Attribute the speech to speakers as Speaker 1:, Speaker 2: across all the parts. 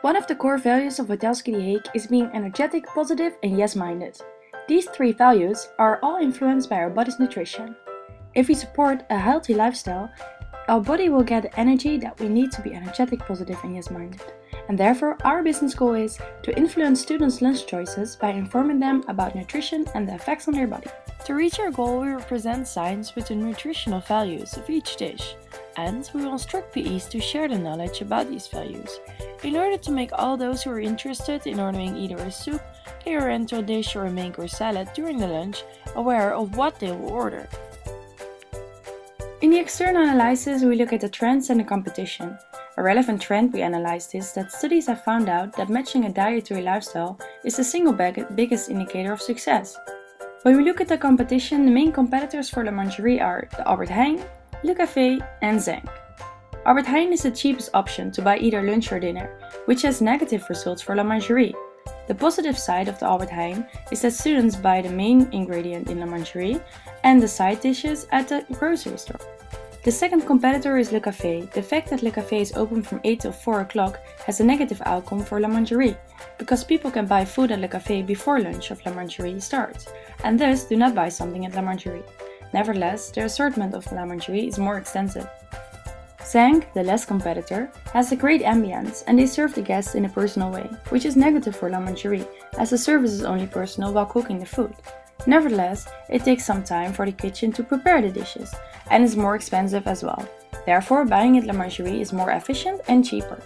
Speaker 1: One of the core values of Hotelsky De Heek is being energetic, positive and yes-minded. These three values are all influenced by our body's nutrition. If we support a healthy lifestyle, our body will get the energy that we need to be energetic, positive and yes-minded. And therefore, our business goal is to influence students' lunch choices by informing them about nutrition and the effects on their body. To reach our goal, we will present signs with the nutritional values of each dish, and we will instruct PEs to share the knowledge about these values, in order to make all those who are interested in ordering either a soup, a oriental dish or a main course salad during the lunch aware of what they will order. In the external analysis, we look at the trends and the competition. A relevant trend we analyzed is that studies have found out that matching a dietary lifestyle is the single biggest indicator of success. When we look at the competition, the main competitors for La Mangerie are the Albert Heijn, Le Café and Zenk. Albert Heijn is the cheapest option to buy either lunch or dinner, which has negative results for La Mangerie. The positive side of the Albert Heijn is that students buy the main ingredient in La Mangerie and the side dishes at the grocery store. The second competitor is Le Café. The fact that Le Café is open from 8 till 4 o'clock has a negative outcome for La Mangerie, because people can buy food at Le Café before lunch of La Mangerie starts, and thus do not buy something at La Mangerie. Nevertheless, the assortment of La Mangerie is more extensive. Zenk, the less competitor, has a great ambience and they serve the guests in a personal way, which is negative for La Mangerie, as the service is only personal while cooking the food. Nevertheless, it takes some time for the kitchen to prepare the dishes, and is more expensive as well. Therefore, buying at La Mangerie is more efficient and cheaper.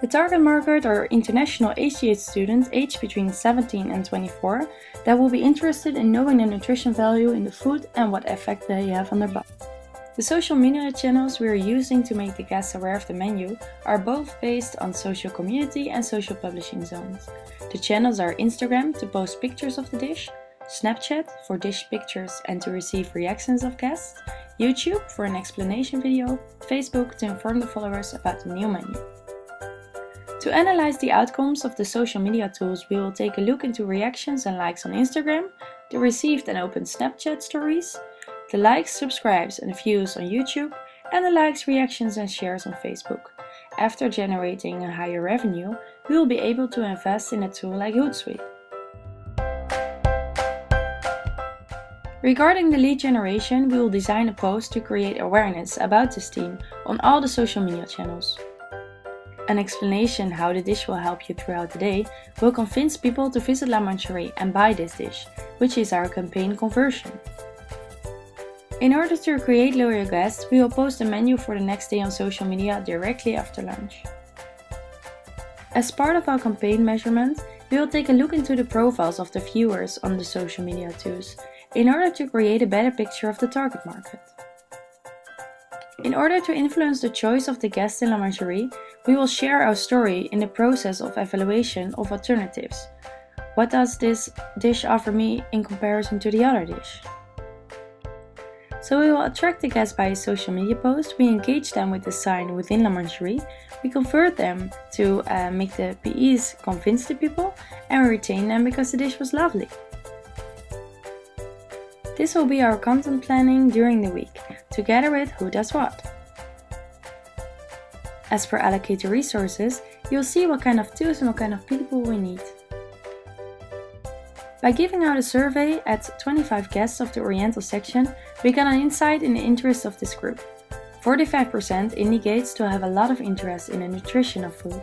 Speaker 1: The target market are international HTH students aged between 17 and 24 that will be interested in knowing the nutrition value in the food and what effect they have on their body. The social media channels we are using to make the guests aware of the menu are both based on social community and social publishing zones. The channels are Instagram to post pictures of the dish, Snapchat for dish pictures and to receive reactions of guests, YouTube for an explanation video, Facebook to inform the followers about the new menu. To analyze the outcomes of the social media tools, we will take a look into reactions and likes on Instagram, the received and opened Snapchat stories, the likes, subscribes and views on YouTube, and the likes, reactions and shares on Facebook. After generating a higher revenue, we will be able to invest in a tool like Hootsuite. Regarding the lead generation, we will design a post to create awareness about this team on all the social media channels. An explanation how the dish will help you throughout the day will convince people to visit La Mangerie and buy this dish, which is our campaign conversion. In order to create loyal guests, we will post a menu for the next day on social media directly after lunch. As part of our campaign measurement, we will take a look into the profiles of the viewers on the social media tools in order to create a better picture of the target market. In order to influence the choice of the guests in La Mangerie, we will share our story in the process of evaluation of alternatives. What does this dish offer me in comparison to the other dish? So we will attract the guests by a social media post, we engage them with the sign within La Mangerie, we convert them to make the PEs convince the people, and we retain them because the dish was lovely. This will be our content planning during the week, together with Who Does What. As per allocated resources, you'll see what kind of tools and what kind of people we need. By giving out a survey at 25 guests of the Oriental section, we got an insight in the interest of this group. 45% indicates to have a lot of interest in the nutrition of food.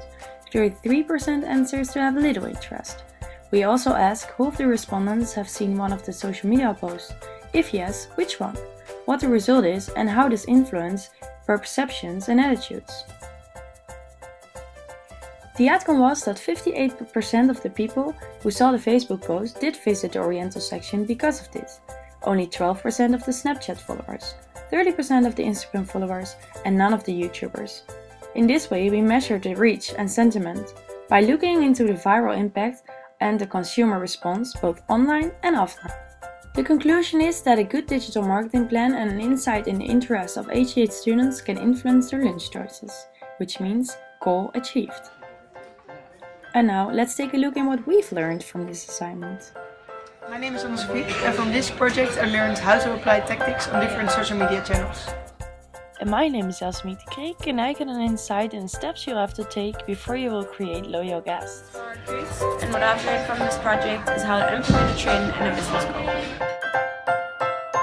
Speaker 1: 33% answers to have little interest. We also ask who of the respondents have seen one of the social media posts. If yes, which one? What the result is and how this influences perceptions and attitudes. The outcome was that 58% of the people who saw the Facebook post did visit the Oriental section because of this. Only 12% of the Snapchat followers, 30% of the Instagram followers, and none of the YouTubers. In this way, we measured the reach and sentiment by looking into the viral impact and the consumer response both online and offline. The conclusion is that a good digital marketing plan and an insight in the interest of HTH students can influence their lunch choices, which means goal achieved. And now let's take a look at what we've learned from this assignment.
Speaker 2: My name is Anne-Sophie and from this project I learned how to apply tactics on different social media channels.
Speaker 1: and my name is Jasmine de Kreek, and I get an insight in steps you have to take before you will create loyal guests.
Speaker 2: And what I've learned from this project is how to implement a trend and a business goal.